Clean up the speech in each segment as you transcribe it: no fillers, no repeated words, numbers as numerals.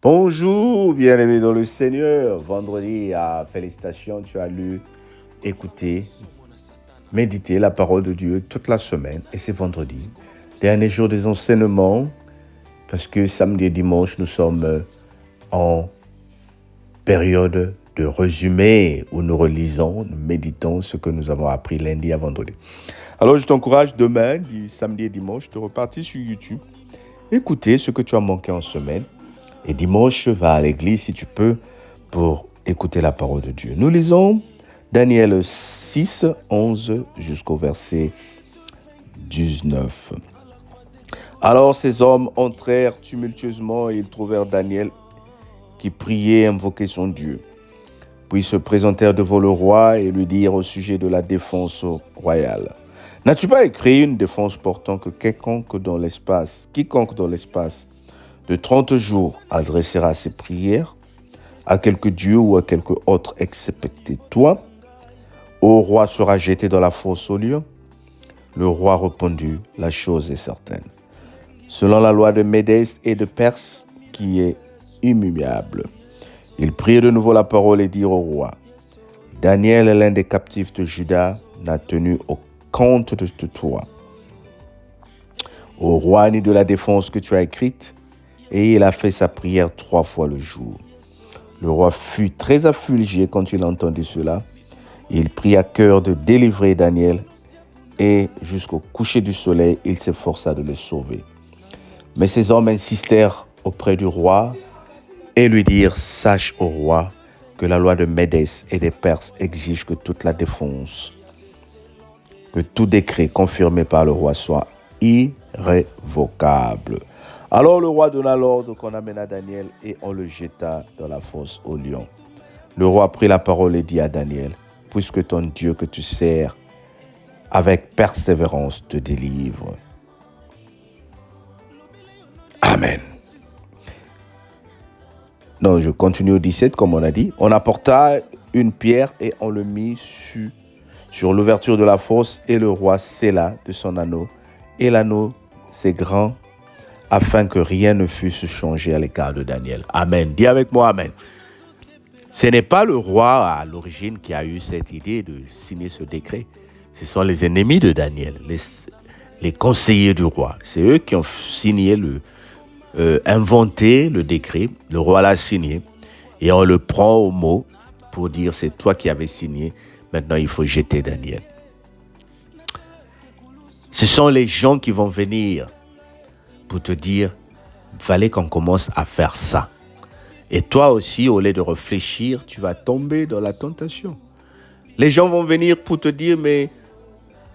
Bonjour, bien-aimé dans le Seigneur. Vendredi, félicitations, tu as lu, écouté, médité la parole de Dieu toute la semaine et c'est vendredi. Dernier jour des enseignements, parce que samedi et dimanche, nous sommes en période de résumé où nous relisons, nous méditons ce que nous avons appris lundi à vendredi. Alors, je t'encourage demain, samedi et dimanche, de repartir sur YouTube, écouter ce que tu as manqué en semaine. Et dimanche, va à l'église si tu peux pour écouter la parole de Dieu. Nous lisons Daniel 6, 11 jusqu'au verset 19. Alors ces hommes entrèrent tumultueusement et ils trouvèrent Daniel qui priait et invoquait son Dieu. Puis ils se présentèrent devant le roi et lui dirent au sujet de la défense royale. N'as-tu pas écrit une défense portant que quiconque dans l'espace de 30 jours adressera ses prières à quelque dieu ou à quelque autre excepté toi, au roi sera jeté dans la fosse aux lions? Le roi répondit, la chose est certaine. Selon la loi de Médès et de Perse, qui est immuable. Ils prirent de nouveau la parole et dirent au roi, Daniel, l'un des captifs de Juda, n'a tenu au compte de toi, au roi, ni de la défense que tu as écrite, et il a fait sa prière 3 fois le jour. Le roi fut très affligé quand il entendit cela. Il prit à cœur de délivrer Daniel et jusqu'au coucher du soleil, il s'efforça de le sauver. Mais ces hommes insistèrent auprès du roi et lui dirent, sache au roi que la loi de Médès et des Perses exige que toute la défense, que tout décret confirmé par le roi soit irrévocable. Alors le roi donna l'ordre qu'on amena Daniel et on le jeta dans la fosse aux lions. Le roi prit la parole et dit à Daniel, puisque ton Dieu que tu sers avec persévérance te délivre. Amen. Non, je continue au 17 comme on a dit. On apporta une pierre et on le mit sur l'ouverture de la fosse et le roi scella de son anneau. Et l'anneau, c'est grand, afin que rien ne fût changé à l'égard de Daniel. Amen. Dis avec moi, Amen. Ce n'est pas le roi à l'origine qui a eu cette idée de signer ce décret. Ce sont les ennemis de Daniel, les conseillers du roi. C'est eux qui ont signé inventé le décret. Le roi l'a signé et on le prend au mot pour dire c'est toi qui avais signé. Maintenant, il faut jeter Daniel. Ce sont les gens qui vont venir pour te dire, il fallait qu'on commence à faire ça. Et toi aussi, au lieu de réfléchir, tu vas tomber dans la tentation. Les gens vont venir pour te dire, mais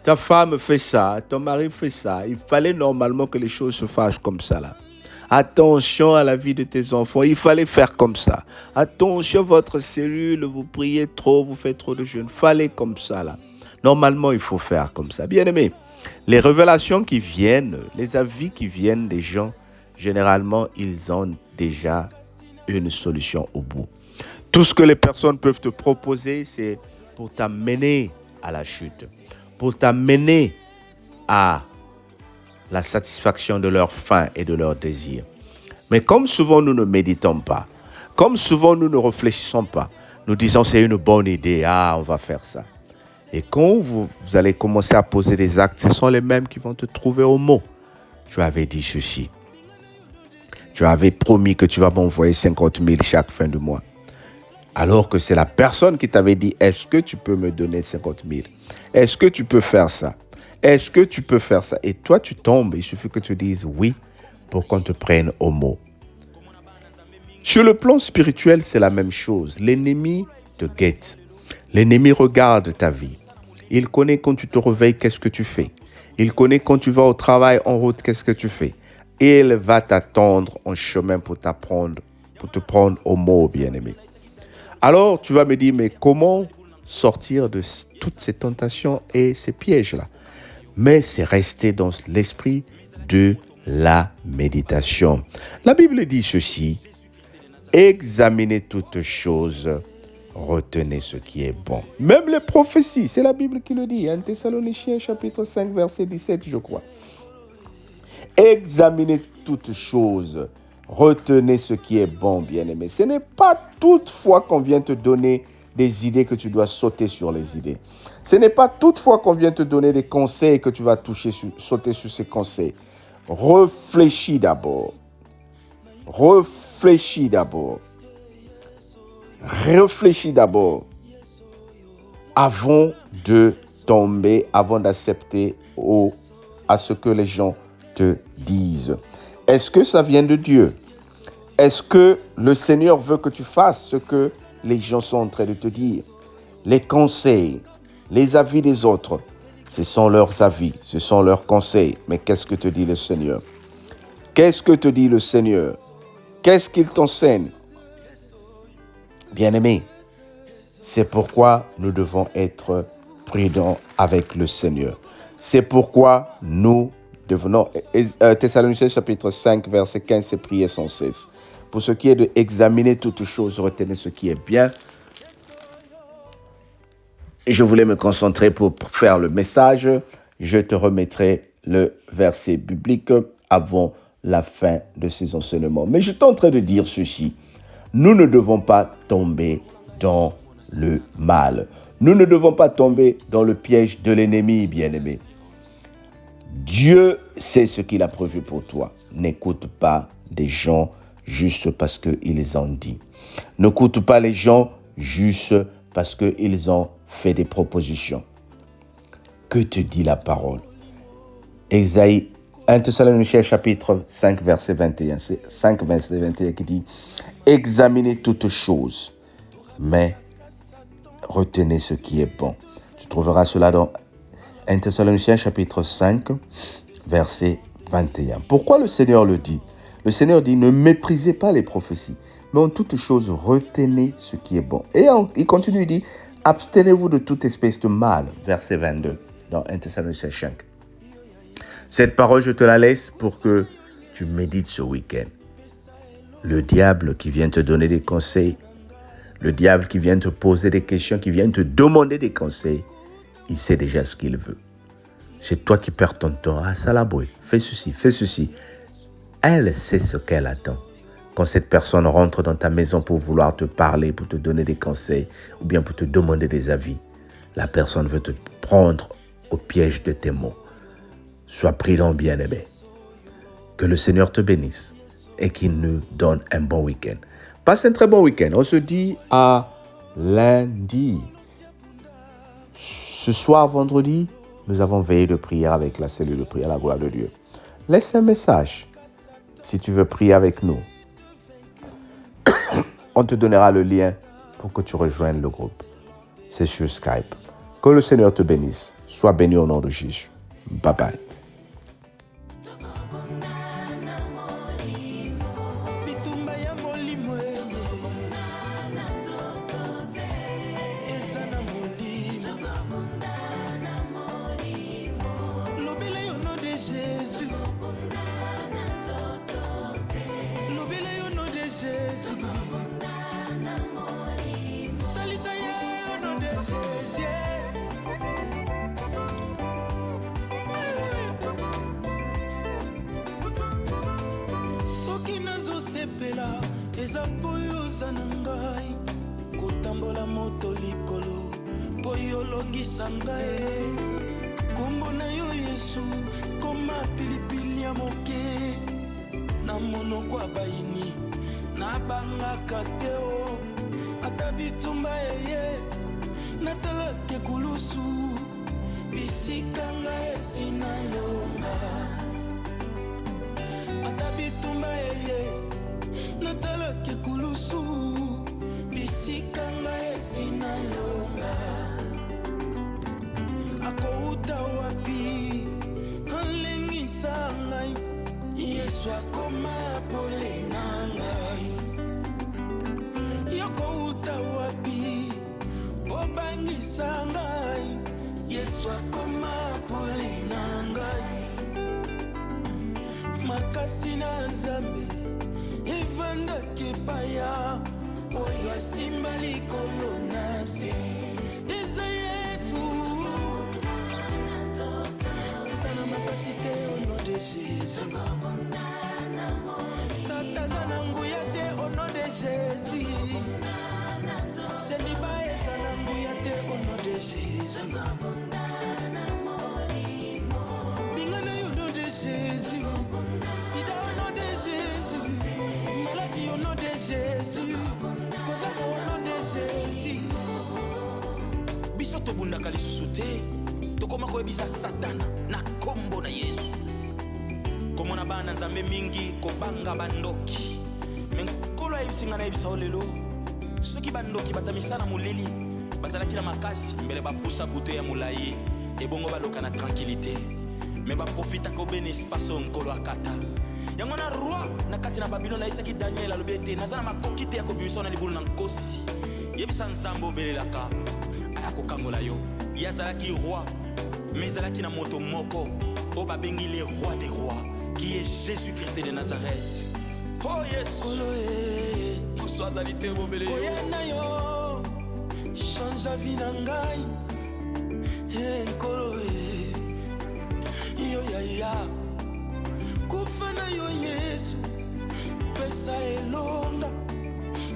ta femme fait ça, ton mari fait ça. Il fallait normalement que les choses se fassent comme ça là. Attention à la vie de tes enfants, il fallait faire comme ça. Attention, votre cellule, vous priez trop, vous faites trop de jeûnes. Fallait comme ça là. Normalement, il faut faire comme ça. Bien aimé, les révélations qui viennent, les avis qui viennent des gens, généralement, ils ont déjà une solution au bout. Tout ce que les personnes peuvent te proposer, c'est pour t'amener à la chute, pour t'amener à la satisfaction de leurs faim et de leurs désirs. Mais comme souvent nous ne méditons pas, comme souvent nous ne réfléchissons pas, nous disons c'est une bonne idée, on va faire ça. Et quand vous allez commencer à poser des actes, ce sont les mêmes qui vont te trouver au mot. Tu avais dit ceci. Tu avais promis que tu vas m'envoyer 50 000 chaque fin de mois. Alors que c'est la personne qui t'avait dit, est-ce que tu peux me donner 50 000? Est-ce que tu peux faire ça? Est-ce que tu peux faire ça? Et toi, tu tombes. Il suffit que tu dises oui pour qu'on te prenne au mot. Sur le plan spirituel, c'est la même chose. L'ennemi te guette. L'ennemi regarde ta vie. Il connaît quand tu te réveilles, qu'est-ce que tu fais. Il connaît quand tu vas au travail, en route, qu'est-ce que tu fais. Et il va t'attendre en chemin pour te prendre au mot, bien-aimé. Alors, tu vas me dire, mais comment sortir de toutes ces tentations et ces pièges-là? Mais c'est rester dans l'esprit de la méditation. La Bible dit ceci, examinez toutes choses, retenez ce qui est bon. Même les prophéties, c'est la Bible qui le dit. 1 Thessaloniciens chapitre 5, verset 17, je crois. Examinez toutes choses, Retenez ce qui est bon, bien-aimé. Ce n'est pas toutefois qu'on vient te donner des idées que tu dois sauter sur les idées. Ce n'est pas toutefois qu'on vient te donner des conseils que tu vas sauter sur ces conseils. Réfléchis d'abord. Réfléchis d'abord. Réfléchis d'abord avant de tomber, avant d'accepter à ce que les gens te disent. Est-ce que ça vient de Dieu? Est-ce que le Seigneur veut que tu fasses ce que les gens sont en train de te dire? Les conseils, les avis des autres, ce sont leurs avis, ce sont leurs conseils. Mais qu'est-ce que te dit le Seigneur? Qu'est-ce que te dit le Seigneur? Qu'est-ce qu'il t'enseigne? Bien-aimé, c'est pourquoi nous devons être prudents avec le Seigneur. C'est pourquoi nous devenons... Thessaloniciens chapitre 5, verset 15, c'est prier sans cesse. Pour ce qui est d'examiner toutes choses, retenez ce qui est bien. Je voulais me concentrer pour faire le message. Je te remettrai le verset biblique avant la fin de ces enseignements. Mais je suis en train de dire ceci. Nous ne devons pas tomber dans le mal. Nous ne devons pas tomber dans le piège de l'ennemi, bien-aimé. Dieu sait ce qu'il a prévu pour toi. N'écoute pas des gens juste parce qu'ils ont dit. N'écoute pas les gens juste parce qu'ils ont fait des propositions. Que te dit la parole? Ésaïe 1 Thessaloniciens chapitre 5 verset 21. C'est 5 verset 21 qui dit « Examinez toutes choses, mais retenez ce qui est bon. » Tu trouveras cela dans 1 Thessaloniciens chapitre 5 verset 21. Pourquoi le Seigneur le dit? Le Seigneur dit « Ne méprisez pas les prophéties, mais en toutes choses, retenez ce qui est bon. » Et il continue, il dit « Abstenez-vous de toute espèce de mal. » Verset 22 dans 1 Thessaloniciens 5. Cette parole, je te la laisse pour que tu médites ce week-end. Le diable qui vient te donner des conseils, le diable qui vient te poser des questions, qui vient te demander des conseils, il sait déjà ce qu'il veut. C'est toi qui perds ton temps. Ah, Salaboué, fais ceci, fais ceci. Elle sait ce qu'elle attend. Quand cette personne rentre dans ta maison pour vouloir te parler, pour te donner des conseils ou bien pour te demander des avis, la personne veut te prendre au piège de tes mots. Sois prudent, bien-aimé. Que le Seigneur te bénisse et qu'il nous donne un bon week-end. Passe un très bon week-end. On se dit à lundi. Ce soir, vendredi, nous avons veillé de prière avec la cellule de prière à la gloire de Dieu. Laisse un message si tu veux prier avec nous. On te donnera le lien pour que tu rejoignes le groupe. C'est sur Skype. Que le Seigneur te bénisse. Sois béni au nom de Jésus. Bye bye. Eza boyo zana ngai kotambola moto likolo boyo longisa ngai kombo na yo Yesu koma pilipili ya moke na monoko ya bayini na bangaka te o ata bitumba eye natalake kulusu bisika ngai esina longa ata bitumba eye natalake kulusu bisika ngai esina longa akouta wapi alengisa ngai Yesu akoma pole na ngai yokouta wapi bobangisa ngai Yesu akoma pole na ngai makasi na Nzambe evandaki paya oyo asimba likolo na se eza Yesu eza na makasi te au nom de Jésus Satan aza na nguya te au nom de Jésus. Célibat eza na nguya te au nom de Jésus. Bingana au nom de Jésus. Sida au nom de Jésus. Maladie au nom de Jésus. Kozaka au nom de Jésus. Biso tobundaka lisusu te. Tokoma koyebisa Satana na kombo na Yesu. Komona bana nzambe mingi kobanga bandoki. Menkolo ayebisinga na yebisa olelo. Soki bandoki batamisana moleli bazalaki na makasi mbele bapusa buto ya molayi ebongo baloka na tranquillité. Me baprofita ko bene espace nkolo akata. Yango na roi na kati na Babylone aisaki Daniel alobi ete nazana makoki te ya kobimisa na libulu na nkosi. Yebisa nzambe obelelaka aya kokangola yo. Yazalaki roi mais ezalaki na moto moko o babengi le roi des rois qui est Jésus-Christ de Nazareth. Oh yes, moswazali te bobele koyena yo change la vie na ngai nkolo yo ya kufa na yo Yesu pesa elonga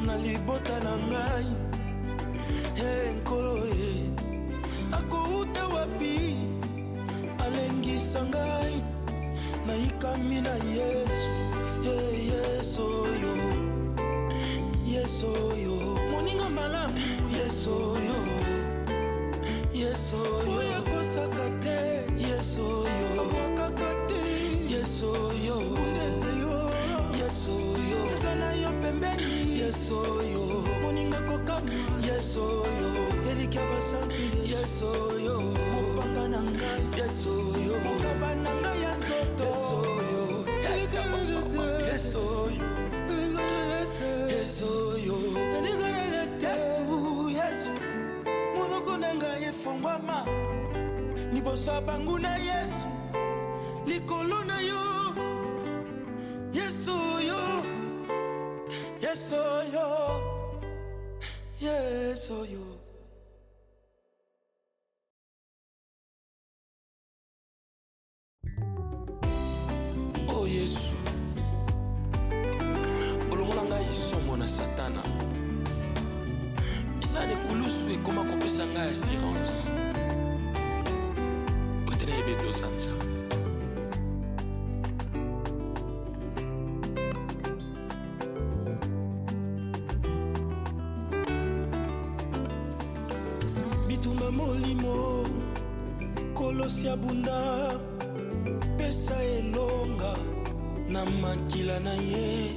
na libota na ngai nkolo akouta wapi alengisa ngai na ikami na Yesu. Yesu yo, Yesu yo, moninga malamu Yesu yo, Yesu yo, oya kosakate Yesu yo, wakakate Yesu yo, undele yo, Yesu yo, zana yo pembeni Yesu yo, moninga kokama Yesu yo, elikia basanti Yesu yo, mopanga na ngai Yesu yo, mokaba na ngai ya nzoto Yesu yo, elikia basanti Yesu yo, Yesu yo, Yesu, Yesu, monoko na ngai efongwama, liboso bangu na Yesu, likolo na yo, Yesu yo, Yesu yo, Yesu yo. Oh Yesu, olongola ngai isomo na Satana. Isane kulusu ekoma kopesa ngai assurance. Otene ebeto sansa. Bitumba molimo kolosi abunda pesa elonga na makila na ye